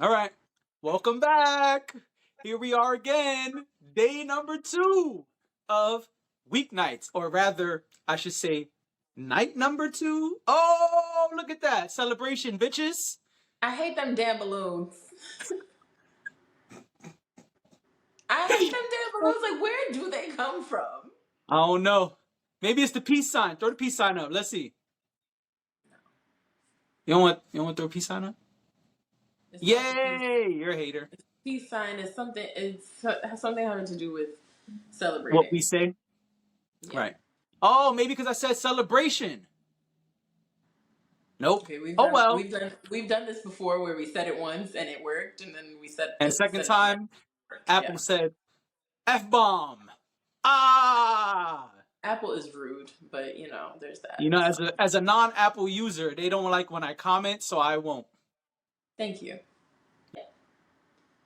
All right. Welcome back. Here we are again. Day number 2 of Weeknights, or rather, I should say, night number 2. Oh, look at that. Celebration, bitches. I hate them damn balloons. I hate them damn balloons. Like, where do they come from? I don't know. Maybe it's the peace sign. Throw the peace sign up. Let's see. You don't want to throw a peace sign up? It's not the peace. Yay! You're a hater. Peace sign is something. Has something having to do with What we celebrating. say? Yeah. Right. Oh, maybe because I said celebration. Nope. Okay. We've Oh done. well. We've done this before where we said it once and it worked, and then we said And it second said it again. time, Yeah. Apple said F bomb. Ah. Apple is rude, but there's that. You know, So as a non-Apple user, they don't like when I comment, so I won't. thank you.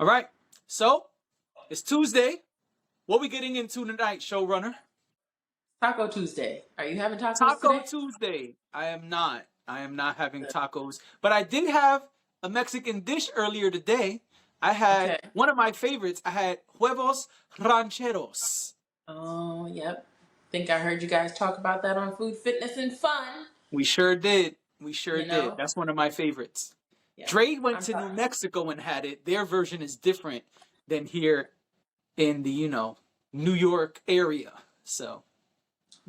All right. So it's Tuesday. What we getting into tonight, showrunner? Taco Tuesday. Are you having tacos Taco today? Tuesday. I am not. I am not having tacos, but I did have a Mexican dish earlier today. I had Okay. one of my favorites. I had huevos rancheros. Oh, yep. Think I heard you guys talk about that on Food, Fitness, and Fun. We sure did. We sure You did. know? That's one of my favorites. Yeah. Dre went I'm to New sorry. Mexico and had it. Their version is different than here in the, New York area. So,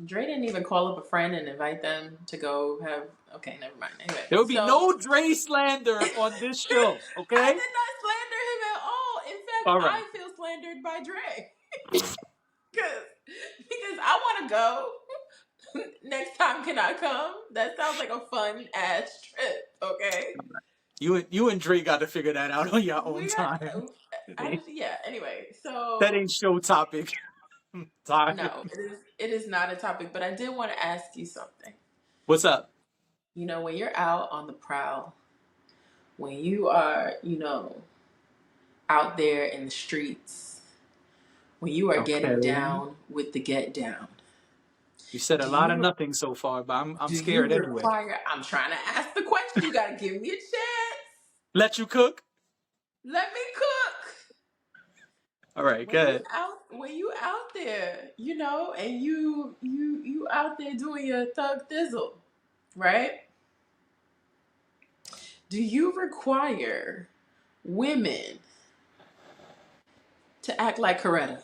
Dre didn't even call up a friend and invite them to go have. Okay, never mind. Anyway, there will be so no Dre slander on this show, I okay? did not slander him at all. In fact, All right. I feel slandered by Dre because I want to go. Next time, can I come? That sounds like a fun ass trip. Okay, You and Dre got to figure that out on your own we got. time. Yeah. Anyway, That so ain't show topic. Sorry. no, it is not a topic. But I did want to ask you something. What's up? When you're out on the prowl, when you are, out there in the streets, when you are getting Okay. down with the get down, You said a do lot of you nothing so far, but I'm do you scared anyway. require? I'm trying to ask the question. You got to give me a chance. Let you cook? Let me cook. All right, good. When you out there, and you out there doing your thug thizzle, right? Do you require women to act like Coretta?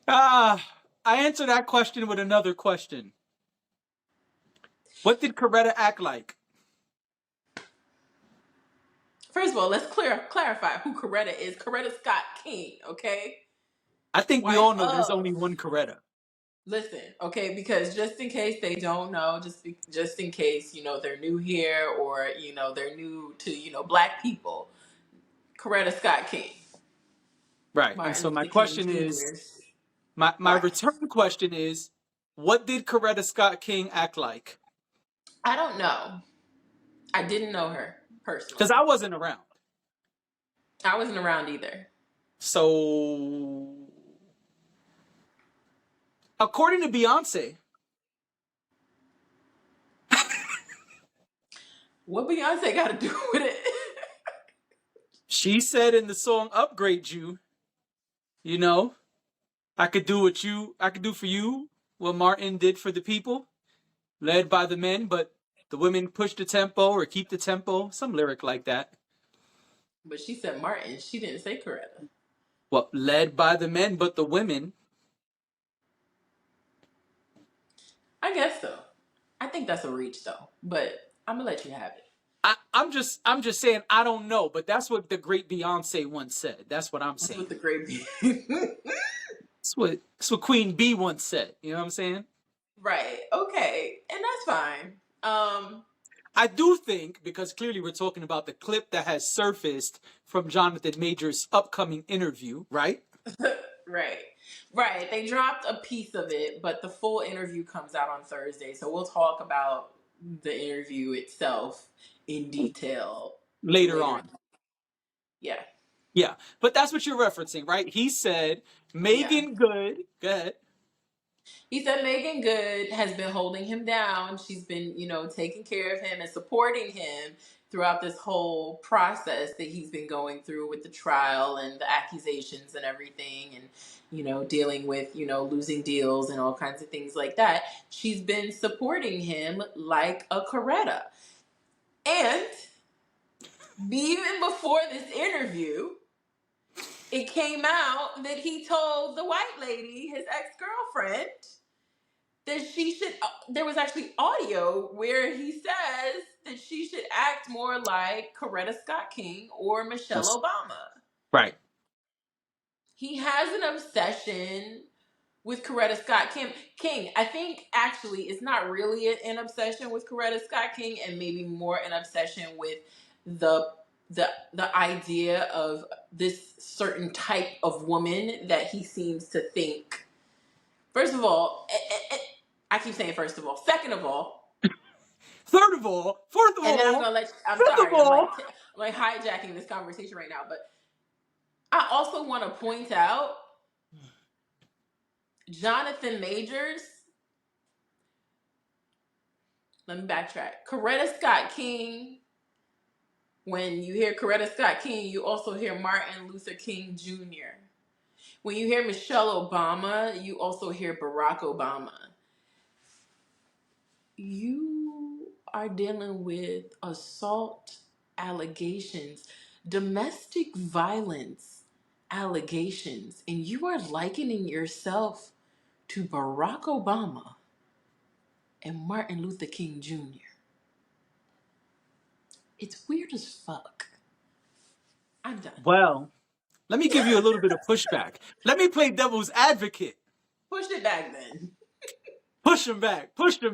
I answer that question with another question. What did Coretta act like? First of all, let's clarify who Coretta is. Coretta Scott King, okay? I think we Wife all know there's only of. one Coretta. Listen, okay, because just in case they don't know, just in case they're new here or they're new to Black people, Coretta Scott King, Right. And Martin so my Luther King question is, Jr.'s my wife. return question is, what did Coretta Scott King act like? I don't know. I didn't know her Because personally. I wasn't around. I wasn't around either. So, according to Beyonce, What Beyonce got to do with it? she said in the song Upgrade You, you know, I could do for you what Martin did for the people, led by the men, but the women push the tempo or keep the tempo, some lyric like that. But she said Martin. She didn't say Coretta. Well, led by the men, but the women. I guess so. I think that's a reach though, but I'm gonna let you have it. I'm just saying I don't know, but that's what the great Beyonce once said. That's what I'm That's saying. what the great. That's what Queen Bee once said. You know what I'm saying? Right. Okay. And that's fine. I do think, because clearly we're talking about the clip that has surfaced from Jonathan Major's upcoming interview, right? Right. Right. They dropped a piece of it, but the full interview comes out on Thursday. So we'll talk about the interview itself in detail Later later. on. Yeah. Yeah. But that's what you're referencing, right? He said Yeah. Megan Good. Go ahead. He said Megan Good has been holding him down. She's been, taking care of him and supporting him throughout this whole process that he's been going through with the trial and the accusations and everything, and, dealing with, losing deals and all kinds of things like that. She's been supporting him like a Coretta. And even before this interview, it came out that he told the white lady, his ex-girlfriend, that she should, there was actually audio where he says that she should act more like Coretta Scott King or Michelle Yes. Obama. Right. He has an obsession with Coretta Scott King. I think actually it's not really an obsession with Coretta Scott King, and maybe more an obsession with the the idea of this certain type of woman that he seems to think. First of all, I keep saying first of all. Second of all, Third of all, fourth of and then I'm all, gonna let you, I'm fifth of sorry, all. I'm like hijacking this conversation right now, but I also want to point out Jonathan Majors. Let me backtrack. Coretta Scott King. When you hear Coretta Scott King, you also hear Martin Luther King Jr. When you hear Michelle Obama, you also hear Barack Obama. You are dealing with assault allegations, domestic violence allegations, and you are likening yourself to Barack Obama and Martin Luther King Jr. It's weird as fuck. I'm done. Well, let me give you a little bit of pushback. Let me play devil's advocate. Push it back then. Push them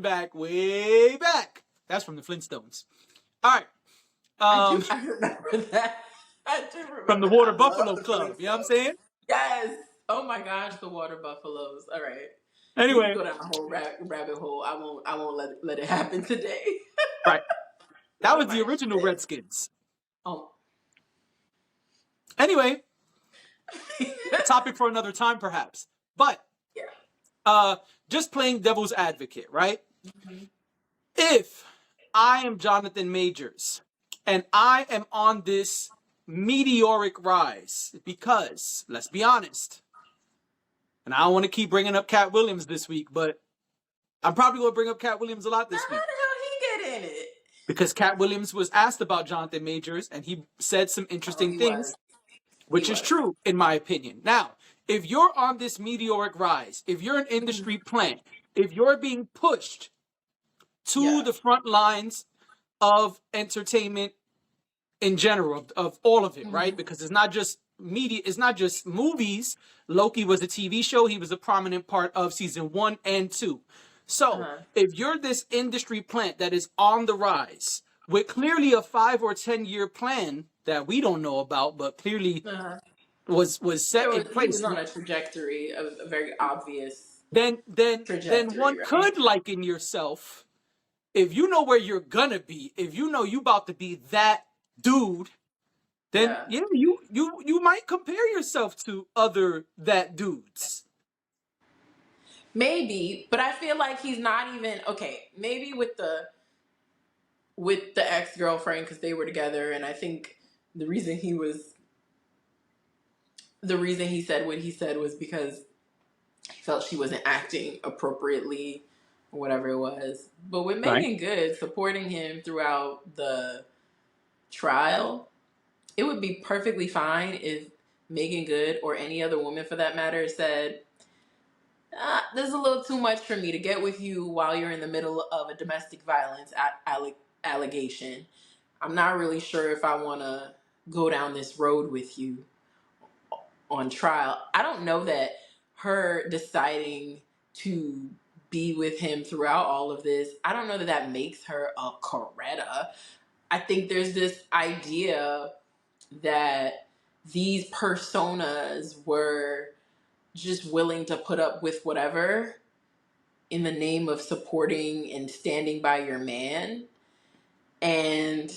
back, way back. That's from the Flintstones. All right. Um, I remember that. I do from the remember that. Water I love Buffalo the Club. You know what I'm Flintstones. saying? Yes. Oh my gosh, the water buffaloes. All right. We can Anyway, go down a whole rabbit hole. I won't let it happen today. right. That That was was the my original shit. Redskins. Oh. Anyway, a topic for another time, perhaps. But Yeah. just playing devil's advocate, right? Mm-hmm. If I am Jonathan Majors and I am on this meteoric rise, because let's be honest, and I don't want to keep bringing up Cat Williams this week, but I'm probably going to bring up Cat Williams a lot Now this how week. the hell he get in it? Because Cat Williams was asked about Jonathan Majors and he said some Oh, interesting he was. things, He which is was. true in my opinion. Now, if you're on this meteoric rise, if you're an Mm-hmm. industry plant, if you're being pushed to Yeah. the front lines of entertainment in general, of all of it, right? Mm-hmm. Because it's not just media, it's not just movies. Loki was a TV show. He was a prominent part of season 1 and 2. So Uh-huh. if you're this industry plant that is on the rise with clearly a 5 or 10 year plan that we don't know about, but clearly Uh-huh. was set in He place, was on a trajectory, a very obvious then trajectory, one right? could liken yourself, if you know where you're gonna be, if you know you about to be that dude, then Yeah. yeah, you might compare yourself to other that dudes. Maybe, but I feel like he's not even okay. Maybe with the ex girlfriend because they were together, and I think the reason he was the reason he said what he said was because he felt she wasn't acting appropriately, or whatever it was. But with Right. Megan Good supporting him throughout the trial, it would be perfectly fine if Megan Good or any other woman for that matter said, "This is a little too much for me to get with you while you're in the middle of a domestic violence allegation. I'm not really sure if I want to go down this road with you on trial." I don't know that her deciding to be with him throughout all of this, I don't know that that makes her a Coretta. I think there's this idea that these personas were just willing to put up with whatever in the name of supporting and standing by your man. And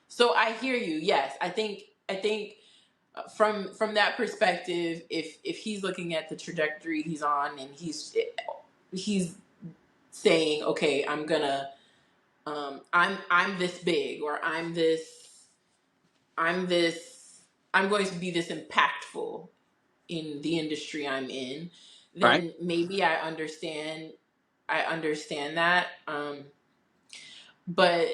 so I hear you. Yes, I think from that perspective, if he's looking at the trajectory he's on, and he's saying, okay, I'm gonna I'm this big, or I'm this I'm going to be this impactful in the industry I'm in, Right. then maybe I understand that. But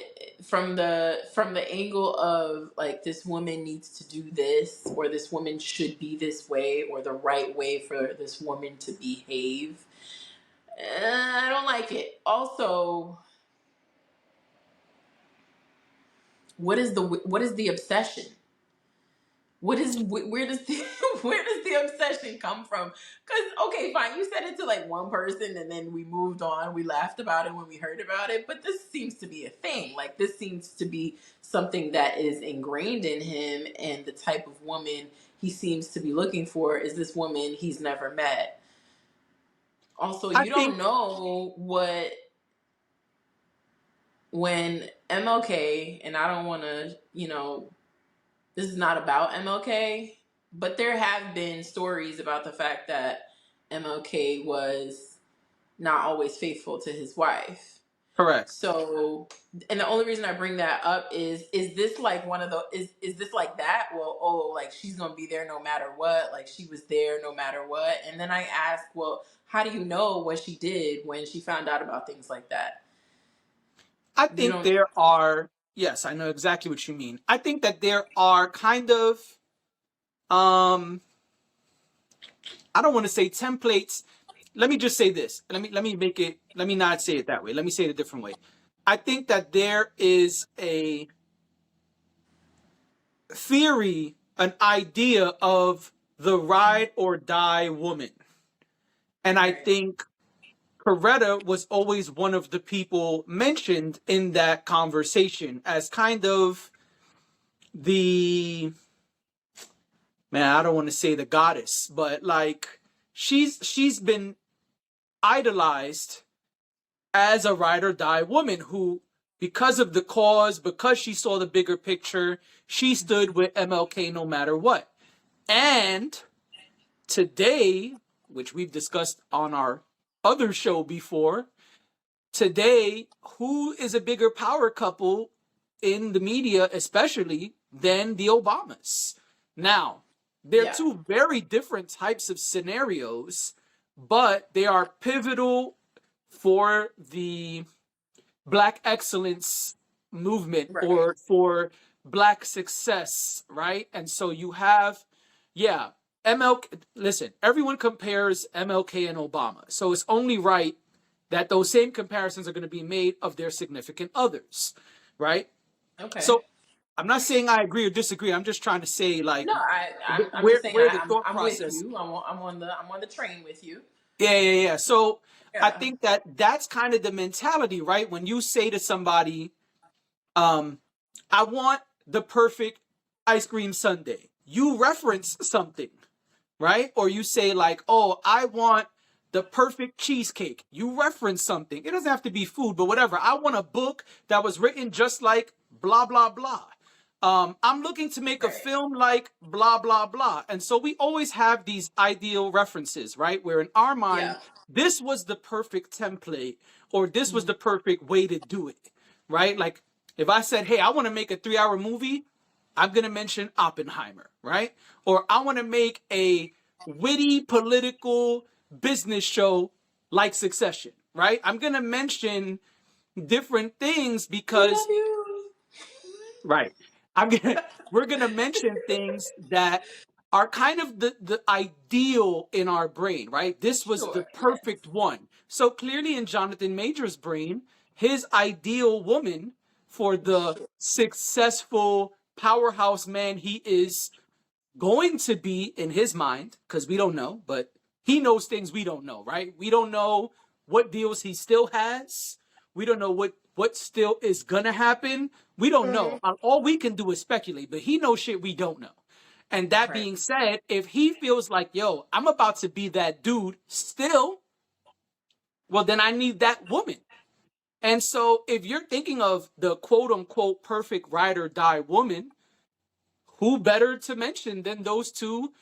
from the angle of like, this woman needs to do this, or this woman should be this way, or the right way for this woman to behave, I don't like it. Also, what is the obsession? Where does the where does the obsession come from? Because, okay, fine, you said it to like one person, and then we moved on. We laughed about it when we heard about it, but this seems to be a thing. Like, this seems to be something that is ingrained in him, and the type of woman he seems to be looking for is this woman he's never met. Also, I you don't think know what when MLK, and I don't want to, this is not about MLK, but there have been stories about the fact that MLK was not always faithful to his wife. correct. So, and the only reason I bring that up is this like one of the is this like that? Well, oh, like, she's gonna be there no matter what. Like, she was there no matter what. And then I ask, well, how do you know what she did when she found out about things like that? I You think don't. there are, yes, I know exactly what you mean. I think that there are kind of, um, I don't want to say templates. Let me just say this. Let me not say it that way. Let me say it a different way. I think that there is a theory, an idea of the ride or die woman. And I Right. think Coretta was always one of the people mentioned in that conversation as kind of the, man, I don't want to say the goddess, but like, she's been idolized as a ride or die woman who, because of the cause, because she saw the bigger picture, she stood with MLK no matter what. And today, which we've discussed on our other show before, today, who is a bigger power couple in the media, especially, than the Obamas? Now, they're Yeah. two very different types of scenarios, but they are pivotal for the Black excellence movement, Right. or for Black success, right? And so you have, yeah, MLK. Listen, everyone compares MLK and Obama, so it's only right that those same comparisons are going to be made of their significant others, right? Okay. So I'm not saying I agree or disagree. I'm just trying to say, like, No, I'm where just saying, where the thought I'm with process. you. I'm on the train with you. Yeah. So I Yeah. think that that's kind of the mentality, right? When you say to somebody, um, I want the perfect ice cream sundae, you reference something, right? Or you say, like, oh, I want the perfect cheesecake. You reference something. It doesn't have to be food, but whatever. I want a book that was written just like blah blah blah. I'm looking to make a Right. film like blah blah blah. And so we always have these ideal references, right? Where in our mind, Yeah. this was the perfect template, or this was Mhm. the perfect way to do it, right? Like, if I said, hey, I want to make a 3 hour movie, I'm going to mention Oppenheimer, right? Or I want to make a witty political business show like Succession, right? I'm going to mention different things We because, love you. right, we're going to mention things that are kind of the ideal in our brain, right? This was the Sure. Yes. perfect one. So clearly in Jonathan Major's brain, his ideal woman for the Sure. successful powerhouse man he is going to be in his mind, because we don't know, but he knows things we don't know, right? We don't know what deals he still has. We don't know what still is gonna happen. We don't know. Mhm. All we can do is speculate, but he knows shit we don't know. And that Right. being said, if he feels like, yo, I'm about to be that dude still, well, then I need that woman. And so if you're thinking of the quote unquote perfect ride or die woman, who better to mention than those two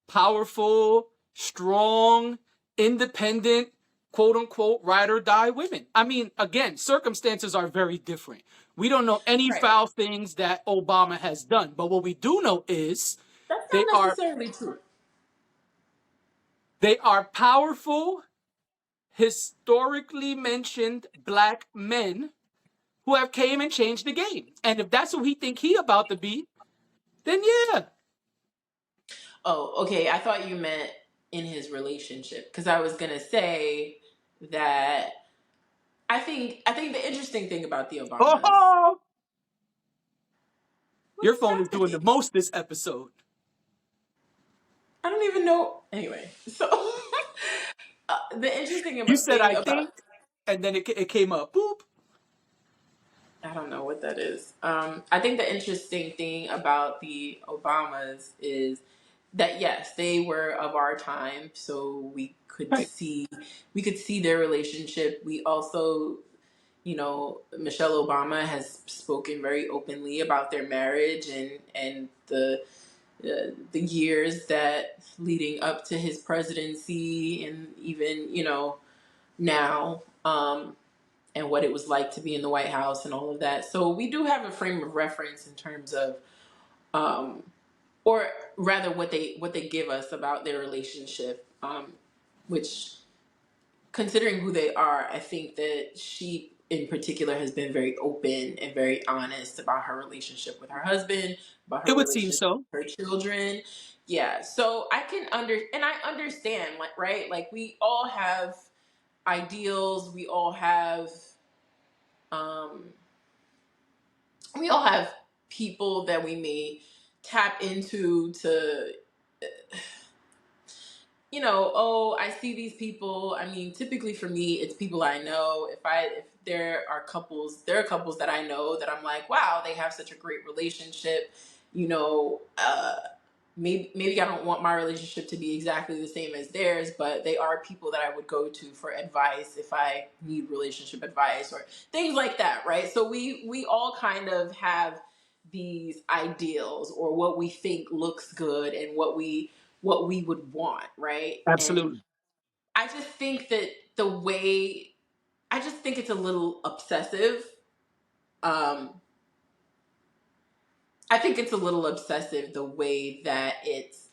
powerful, strong, independent, quote unquote, ride or die women? I mean, again, circumstances are very different. We don't know any Right. foul things that Obama has done, but what we do know is That's they not are necessarily true. they are powerful, historically mentioned black men who have came and changed the game. And if that's who he think he about to be, then yeah. Oh, okay. I thought you meant in his relationship because I was gonna say that I think the interesting thing about the Obamas. Oh, What your is phone is doing the happening? most this episode. I don't even know. Anyway, so the interesting You said thing I about think, and then it came up. Boop. I don't know what that is. I think the interesting thing about the Obamas is that yes, they were of our time, so Right. we could see their relationship. We also, Michelle Obama has spoken very openly about their marriage and the years that leading up to his presidency, and even now. And what it was like to be in the White House and all of that. So we do have a frame of reference in terms of, um, or rather, what they give us about their relationship. Which, considering who they are, I think that she in particular has been very open and very honest about her relationship with her husband, about her It would seem relationship so. with her children. Yeah, so I understand, like, right, like we all have ideals, um, we all have people that we may tap into to, oh, I see these people. I mean, typically for me it's people I know. If there are couples that I know that I'm like, wow, they have such a great relationship. you know uh maybe I don't want my relationship to be exactly the same as theirs, but they are people that I would go to for advice if I need relationship advice or things like that, right? So we all kind of have these ideals or what we think looks good and what we would want, right? And Absolutely. I just think that the way I just think it's a little obsessive. Um, I think it's a little obsessive the way that it's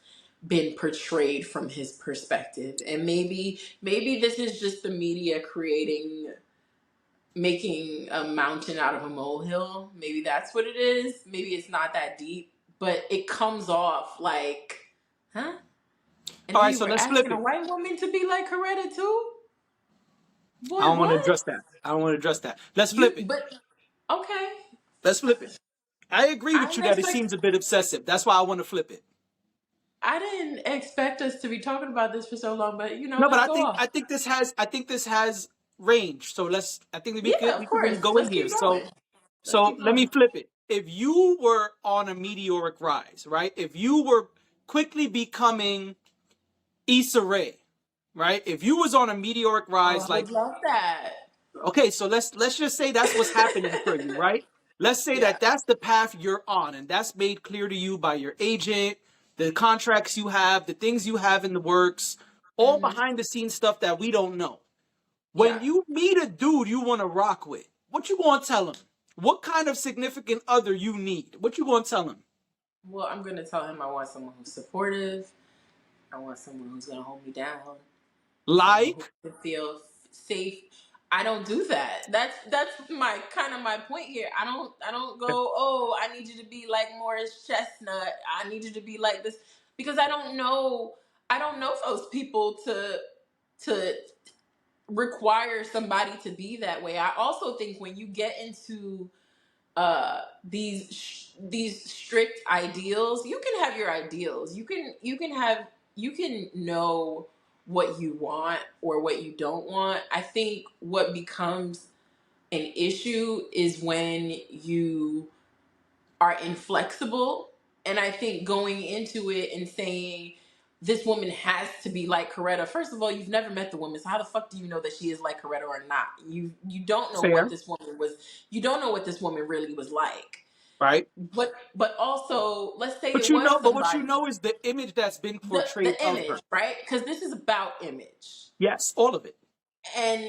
been portrayed from his perspective. And maybe this is just the media making a mountain out of a molehill. Maybe that's what it is. Maybe it's not that deep, but it comes off like, huh? And All right, we so were let's flip asking a it. white woman to be like Coretta too? I Boy, don't want to what? address that. I don't want to address that. Let's flip You it. but okay. Let's flip it. I agree I with you didn't that it expect seems a bit obsessive. That's why I want to flip it. I didn't expect us to be talking about this for so long, but No, but let's I go think off. I think this has range. So let's I think we Yeah, could of we could really course. go in Let's here. keep So going. Let's so keep let me going. flip it. If you were on a meteoric rise, right? If you were quickly becoming Issa Rae, right? If you was on a meteoric Oh, rise, I like would love that. okay, so let's just say that's what's happening for you, right? Let's say Yeah. that that's the path you're on, and that's made clear to you by your agent, the contracts you have, the things you have in the works, all Hmm. behind the scenes stuff that we don't know. Yeah. When you meet a dude you want to rock with, what you gonna tell him? What kind of significant other you need? What you gonna tell him? Well, I'm gonna tell him I want someone who's supportive. I want someone who's gonna hold me down. Someone who Like, can feel safe. I don't do that. That's my kind of my point here. I don't go, oh, I need you to be like Morris Chestnut. I need you to be like this because I don't know those people to require somebody to be that way. I also think when you get into these strict ideals, you can have your ideals. You can know what you want or what you don't want. I think what becomes an issue is when you are inflexible. And I think going into it and saying this woman has to be like Coretta. First of all, you've never met the woman, so how the fuck do you know that she is like Coretta or not? You don't know what fair. this woman was. You don't know what this woman really was like. right? but also, let's say But it was but what you somebody, know is the image that's been portrayed the of her. image, right? Because this is about image. Yes, all of it. and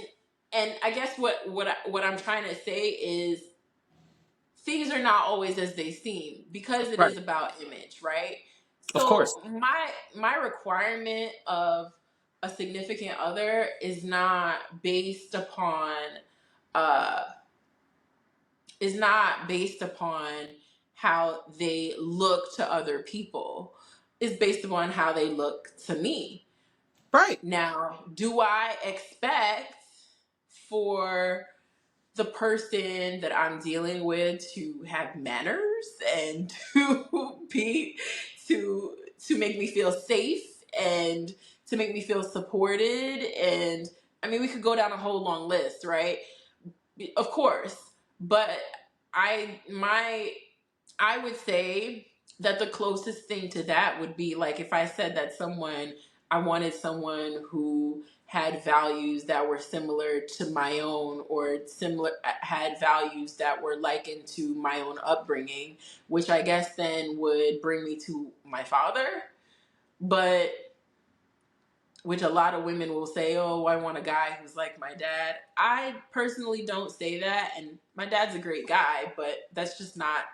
and I guess what I'm trying to say is things are not always as they seem because it Right. is about image, right? Of course. So my requirement of a significant other uh is not based upon how they look to other people. It's based upon how they look to me. Right. Now, do I expect for the person that I'm dealing with to have manners and to be to make me feel safe and to make me feel supported? And I mean, we could go down a whole long list, right? Of course. But my I would say that the closest thing to that would be like if I said that I wanted someone who had values that were similar to my own, or had values that were likened to my own upbringing, which I guess then would bring me to my father. But which a lot of women will say, "Oh, I want a guy who's like my dad." I personally don't say that, and my dad's a great guy, but that's just not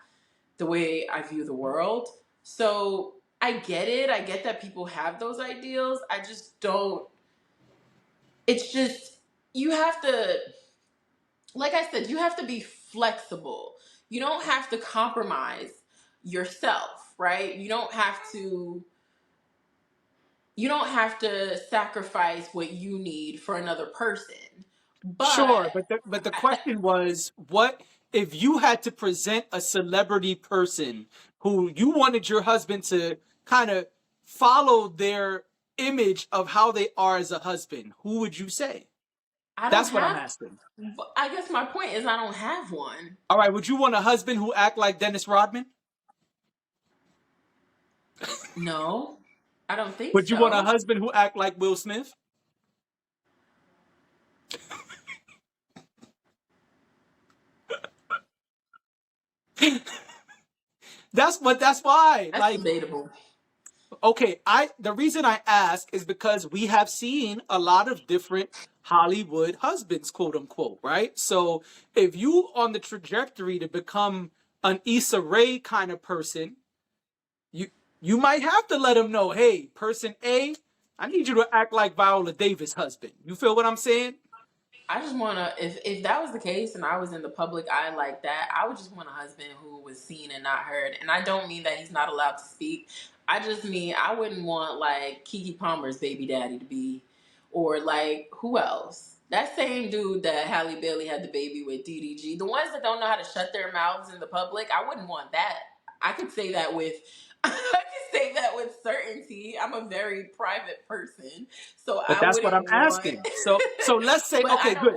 the way I view the world. So I get it. I get that people have those ideals. I just don't. It's just, you have to, like I said, you have to be flexible. You don't have to compromise yourself, right? You don't have to sacrifice what you need for another person. But Sure, but the question was, what if you had to present a celebrity person who you wanted your husband to kind of follow their image of how they are as a husband? Who would you say? I don't That's what I'm have, asking. I guess my point is I don't have one. All right, would you want a husband who act like Dennis Rodman? No, I don't think Would you want a so. husband who act like Will Smith? That's why. That's Like, debatable. okay, I the reason I ask is because we have seen a lot of different Hollywood husbands, quote unquote, right? So if you on the trajectory to become an Issa Rae kind of person, you you might have to let him know, hey, person A, I need you to act like Viola Davis' husband. You feel what I'm saying? I just want to, if that was the case and I was in the public eye like that, I would just want a husband who was seen and not heard. And I don't mean that he's not allowed to speak. I just mean I wouldn't want like Keke Palmer's baby daddy to be, or like who else? That same dude that Halle Bailey had the baby with, DDG. The ones that don't know how to shut their mouths in the public, I wouldn't want that. I could say that with, I could say that with certainty. I'm a very private person, so But I that's what wouldn't I'm want. asking. So let's say, But okay, good.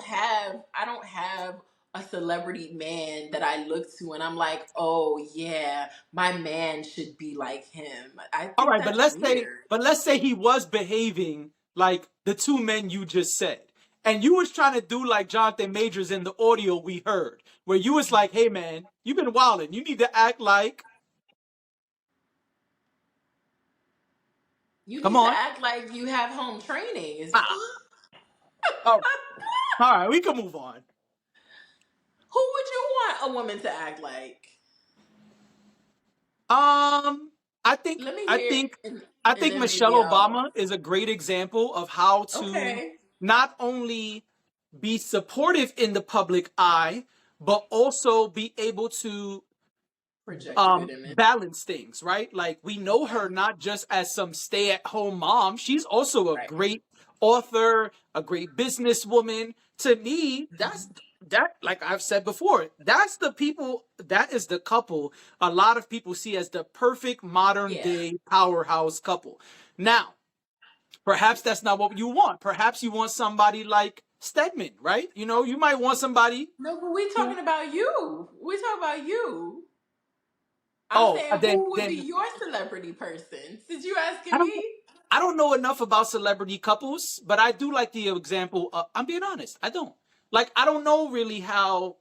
I don't have a celebrity man that I look to and I'm like, oh yeah, my man should be like him. I All think right, but that's weird. let's say he was behaving like the two men you just said. And you was trying to do like Jonathan Majors in the audio we heard, where you was like, hey man, you've been wilding. You need to act like, You come need to on. act like you have home training. Ah, all right, all right, we can move on. Who would you want a woman to act like? Um, I think Let me I hear, think and, I and think then maybe Michelle I'll. Obama is a great example of how to Okay. not only be supportive in the public eye, but also be able to Project a good image. balance things, right? Like we know Okay. her not just as some stay-at-home mom, she's also a Right. great author, a great businesswoman. To me, that like I've said before, that's the people, that is the couple a lot of people see as the perfect modern Yeah. day powerhouse couple. Now, perhaps that's not what you want. Perhaps you want somebody like Stedman, right? You know, you might want somebody No, but we who, talking about you. We talking about you. I'm oh, saying then who would be then your celebrity person? Since you I asking don't me, I don't know enough about celebrity couples, but I do like the example. I'm being honest. I don't like. I don't know really how.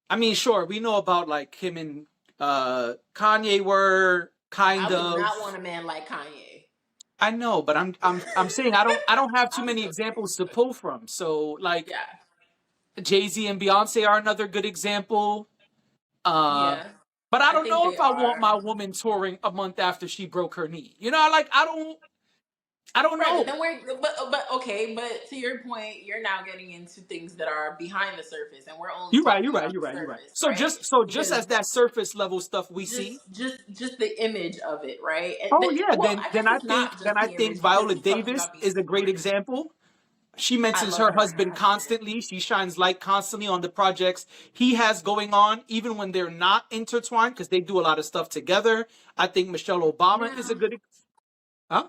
I mean, sure, we know about like him and Kanye were I kind would of. not want a man like Kanye. I know, but I'm saying I don't have too I'm many so examples to serious. pull from. So like Yeah. Jay-Z and Beyonce are another good example. Uh, Yeah. but I I don't think know they if I want are. my woman touring a month after she broke her knee. You know, like I don't Right, but know. then but okay, but to your point, you're now getting into things that are behind the surface, and we're only You're right. You're talking right. about You're the right. You're right. surface, So right? just Because as that surface level stuff we see. just the image of it, right? Oh yeah, Well, then I then guess I it's think not then just I the think image because Viola he's talking Davis about being is a great supportive. example. She I mentions love her her and her husband husband. constantly. She shines light constantly on the projects he has going on, even when they're not intertwined, because they do a lot of stuff together. I think Michelle Obama is a Now, good. Huh?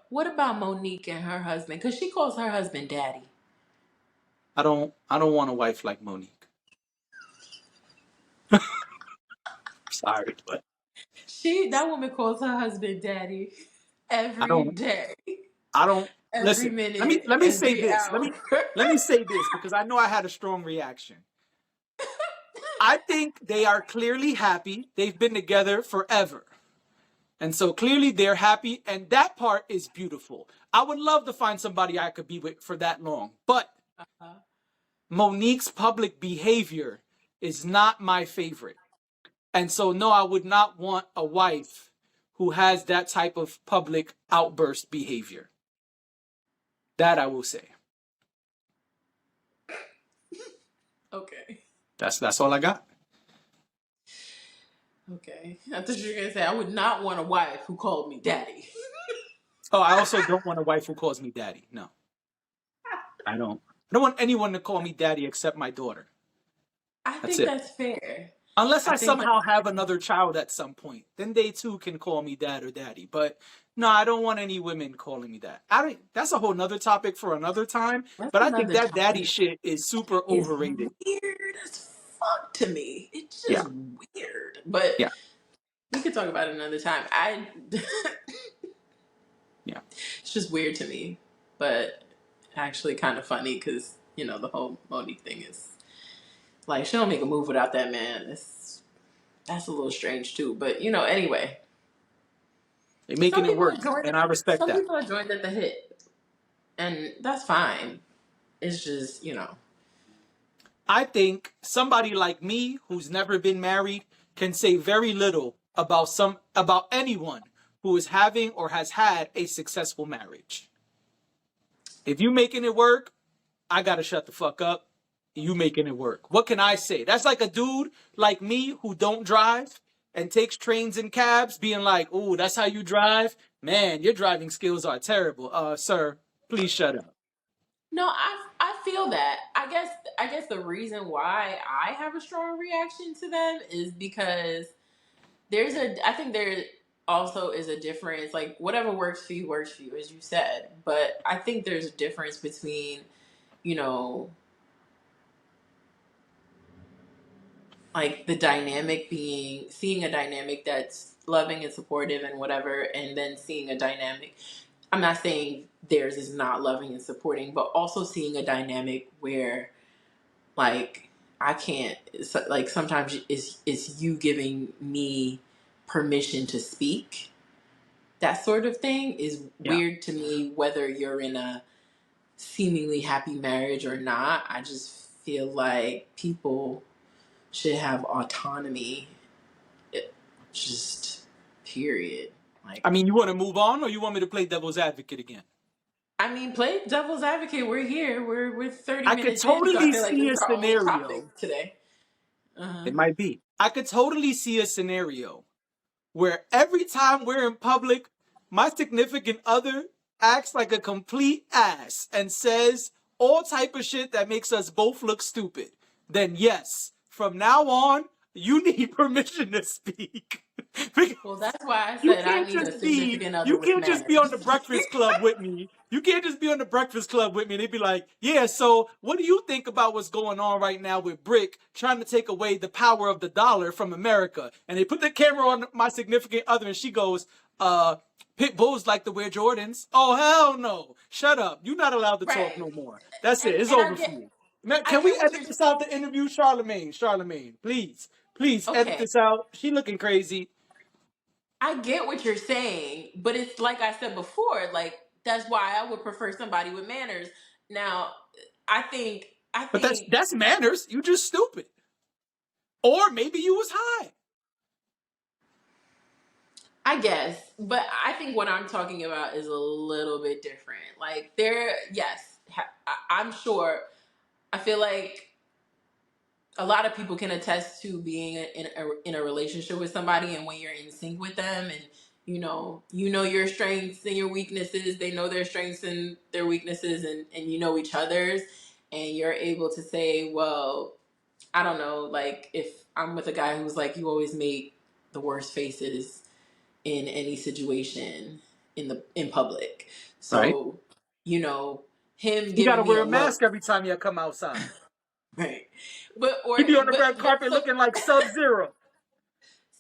what about Monique and her husband? Because she calls her husband daddy. I don't want a wife like Monique. Sorry, but That woman calls her husband daddy I every don't. day, I don't every listen. Let me minute, let me say every this. Let hour. me let me say this because I know I had a strong reaction. I think they are clearly happy. They've been together forever. And so clearly they're happy, and that part is beautiful. I would love to find somebody I could be with for that long. But Uh, Monique's public behavior is not my favorite. And so, no, I would not want a wife who has that type of public outburst behavior. That I will say. okay. That's all I got. Okay. I thought you were gonna say I would not want a wife who called me daddy. Oh, I also don't want a wife who calls me daddy. No, I don't. I don't want anyone to call me daddy except my daughter. I That's think it. that's fair. Unless I I think somehow that's have fair. another child at some point, then they too can call me dad or daddy. But no, I don't want any women calling me that. I don't. That's a whole nother topic for another time. That's But I think another that daddy topic. shit is super It's overrated. weird as fuck to me. It's Yeah, just weird. But yeah, we could talk about it another time. I yeah. It's just weird to me, but actually kind of funny because the whole Monique thing is like she don't make a move without that man. That's a little strange too. But anyway, They're making some it people work, are joined. and I respect Some that. people are joined at the hip, and that's fine. It's just I think somebody like me who's never been married can say very little about anyone who is having or has had a successful marriage. If you making it work, I gotta shut the fuck up. You making it work. What can I say? That's like a dude like me who don't drive and takes trains and cabs being like, "Oh, that's how you drive? Man, your driving skills are terrible." Sir, please shut up. no. I feel that. I guess the reason why I have a strong reaction to them is because I think there also is a difference. Like whatever works for you, as you said. But I think there's a difference between you know like the dynamic being seeing a dynamic that's loving and supportive and whatever, and then seeing a dynamic. I'm not saying theirs is not loving and supporting, but also seeing a dynamic where like I can't like sometimes it's you giving me permission to speak. That sort of thing is Yeah. weird to me whether you're in a seemingly happy marriage or not. I just feel like people should have autonomy. Just period. I Like mean, you want to move on, or you want me to play devil's advocate again? I mean, play devil's advocate. We're here. We're 30 I could minutes in, so I totally feel like see this a is our only scenario. topic today. Uh-huh. It might be. I could totally see a scenario where every time we're in public, my significant other acts like a complete ass and says all type of shit that makes us both look stupid. Then yes, from now on, you need permission to speak. Well, Because that's why I said I need a significant other you with can't just be on manners. the Breakfast Club with me. You can't just be on the Breakfast Club with me and they'd be like, yeah, so what do you think about what's going on right now with Brick trying to take away the power of the dollar from America? And they put the camera on my significant other and she goes, pit bulls like to wear Jordans. Oh, hell no. Shut up. You're not allowed to talk Right. no more. That's it. It's And I over for get you. I Can we get what edit you're this out to interview Charlemagne? Charlemagne, please, please edit okay. this out. She looking crazy. I get what you're saying, but it's like I said before, like that's why I would prefer somebody with manners. Now, I But that's think that's manners. You just stupid. Or maybe you was high. I guess, but I think what I'm talking about is a little bit different. Like yes, I'm sure. I feel like a lot of people can attest to being in a relationship with somebody, and when you're in sync with them, and you know your strengths and your weaknesses, they know their strengths and their weaknesses, and you know each other's, and you're able to say, well, I don't know, like if I'm with a guy who's like, you always make the worst faces in any situation in public. Right. So, you know, him You got giving to me wear a a look, mask every time you come outside. right? But or You be on the red but carpet looking like Sub Zero.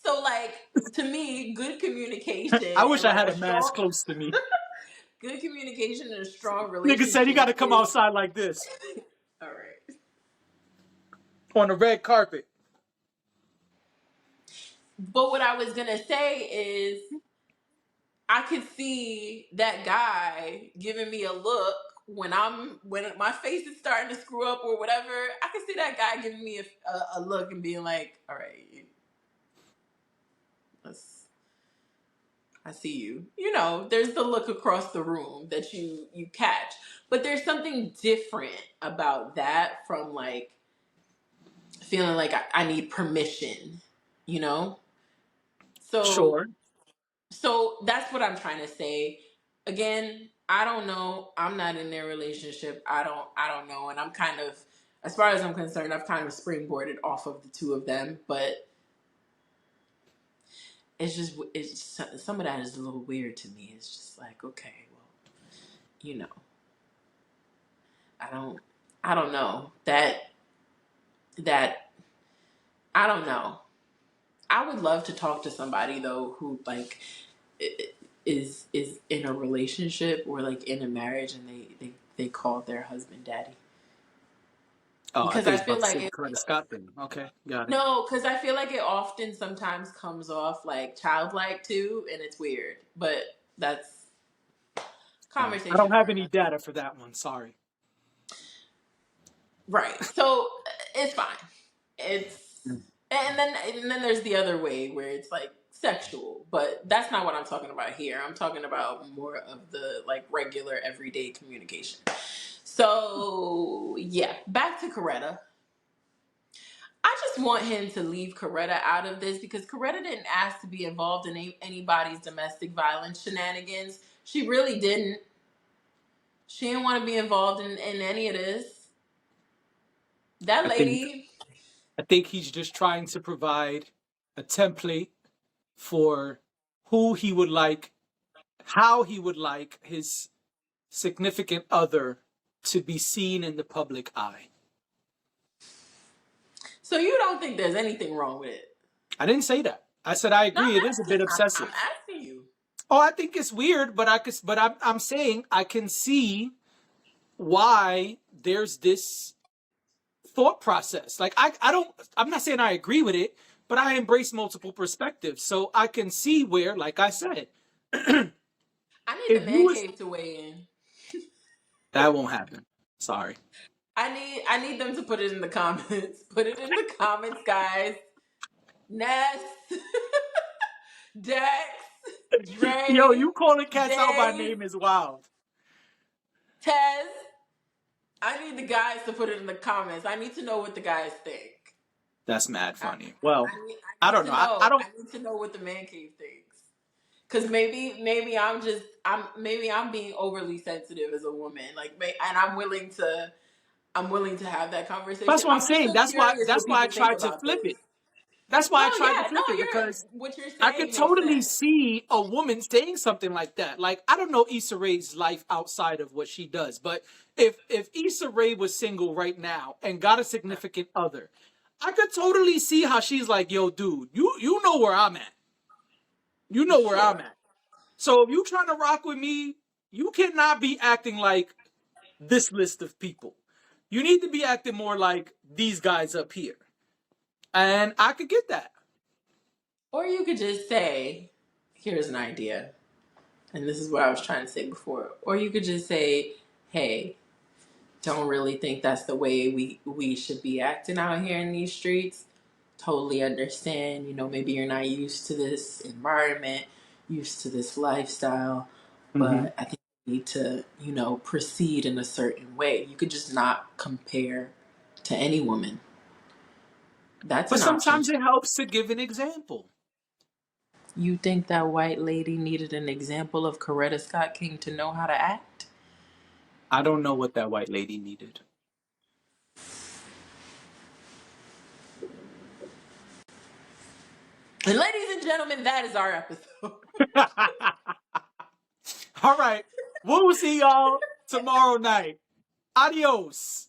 so like to me, good communication I wish and I like had a a mask strong close to me. good communication and a strong Nigga said you got relationship to come is outside like this all right. on the red carpet. But what I was gonna say is I could see that guy giving me a look when my face is starting to screw up or whatever. I could see that guy giving me a look and being like, "All right, let's. I see you." You know, there's the look across the room that you catch, but there's something different about that from like feeling like I need permission. You know, so Sure. So that's what I'm trying to say. Again, I don't know. I'm not in their relationship. I don't know. And I'm kind of as far as I'm concerned, I've kind of springboarded off of the two of them, but it's some of that is a little weird to me. It's just like, okay, well, you know, I don't I don't know. That I don't know. I would love to talk to somebody though who like is in a relationship or like in a marriage and they call their husband daddy Oh, I because think I it's about feel to like say the Coretta Scott thing. Okay, got it. no, because I feel like it often sometimes comes off like childlike too, and it's weird. But that's I conversation don't for have any another. data for that one. Sorry. Right. So it's fine. It's Mm. and then there's the other way where it's like sexual, but that's not what I'm talking about here. I'm talking about more of the like regular everyday communication. So yeah, back to Coretta. I just want him to leave Coretta out of this because Coretta didn't ask to be involved in anybody's domestic violence shenanigans. She really didn't. She didn't want to be involved in any of this. That I think lady, I think he's just trying to provide a template for who he would like, how he would like his significant other to be seen in the public eye. so you don't think there's anything wrong with it? I didn't say that. I said I No, agree. It is a bit I'm obsessive. asking you. Oh, I think it's weird, but I'm saying I can see why there's this thought process. Like I'm not saying I agree with it, but I embrace multiple perspectives. So I can see where, like I said, I need if the you man was cave to weigh in. that won't happen. Sorry. I need them to put it in the comments. Put it in the comments, guys. Ness, Dex, Yo, Dre, you calling cats out by Days, name is wild. Tez. I need the guys to put it in the comments. I need to know what the guys think. That's mad I, funny. Well, I I need don't to know. I, know. I don't I need to know what the man cave thinks. Cause maybe I'm being overly sensitive as a woman. Like, and I'm willing to have that that's conversation. what I'm I'm just saying. so curious That's what why I people think tried to about flip this. it. That's why No, I tried to yeah, no, flip it because what you're I could saying makes totally sense. see a woman saying something like that. Like I don't know Issa Rae's life outside of what she does, but if Issa Rae was single right now and got a significant other, I could totally see how she's like, "Yo, dude, you know where I'm at. You know where I'm Sure. at. So if you trying to rock with me, you cannot be acting like this list of people. You need to be acting more like these guys up here. And I could get that. Or you could just say, here's an idea. And this is what I was trying to say before. Or you could just say, hey, don't really think that's the way we should be acting out here in these streets. Totally understand, maybe you're not used to this environment, used to this lifestyle, Mm-hmm. but I think you need to, proceed in a certain way. You could just not compare to any woman. That's But an option. sometimes it helps to give an example. You think that white lady needed an example of Coretta Scott King to know how to act? I don't know what that white lady needed. And ladies and gentlemen, that is our episode. All right. We'll see y'all tomorrow night. Adios.